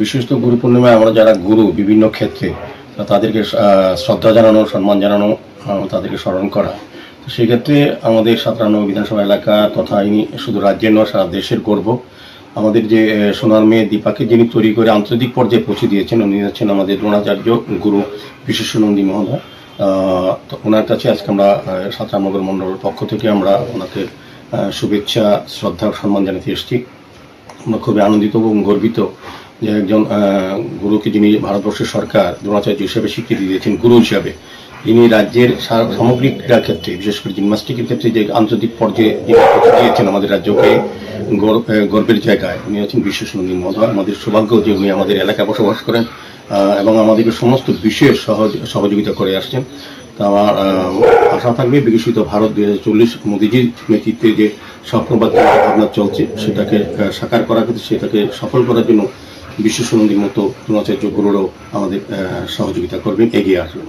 বিশেষত গুরু পূর্ণিমায় আমরা যারা গুরু বিভিন্ন ক্ষেত্রে তাদেরকে শ্রদ্ধা জানানো, সম্মান জানানো, তাদেরকে স্মরণ করা। তো সেক্ষেত্রে আমাদের 57 বিধানসভা এলাকা তথা ইনি শুধু রাজ্যের নয় সারা দেশের গর্ব। আমাদের যে সোনার মেয়ে দীপাকে যিনি তৈরি করে আন্তর্জাতিক পর্যায়ে পৌঁছে দিয়েছেন, উনি হচ্ছেন আমাদের দ্রোণাচার্য গুরু বিশেষানন্দী মহোদয়। তো ওনার কাছে আজকে আমরা 57 মণ্ডলের পক্ষ থেকে আমরা ওনাকে শুভেচ্ছা, শ্রদ্ধা, সম্মান জানাতে এসেছি। আমরা খুবই আনন্দিত এবং গর্বিত যে একজন গুরুকে যিনি ভারতবর্ষের সরকার দ্রোণাচার্য হিসেবে স্বীকৃতি দিয়েছেন গুরু হিসাবে, তিনি রাজ্যের সামগ্রিক ক্রীড়া ক্ষেত্রে বিশেষ করে জিমন্যাস্টিকের ক্ষেত্রে যে আন্তর্জাতিক পর্যায়ে যিনি দিয়েছেন আমাদের রাজ্যকে গর্বের জায়গায়, উনি আছেন বিশেষানন্দী মহোদয়। আমাদের সৌভাগ্য যে উনি আমাদের এলাকায় বসবাস করেন এবং আমাদেরকে সমস্ত বিষয়ে সহযোগিতা করে আসছেন। তা আমার আশা থাকবে বিকশিত ভারত 2040 মোদীজির নেতৃত্বে যে স্বপ্নবাদ ভাবনা চলছে সেটাকে সাকার করার ক্ষেত্রে, সেটাকে সফল করার জন্য বিশেষানন্দীর মতো দ্রোণাচার্য গুরুরাও আমাদের সহযোগিতা করবেন, এগিয়ে আসবেন।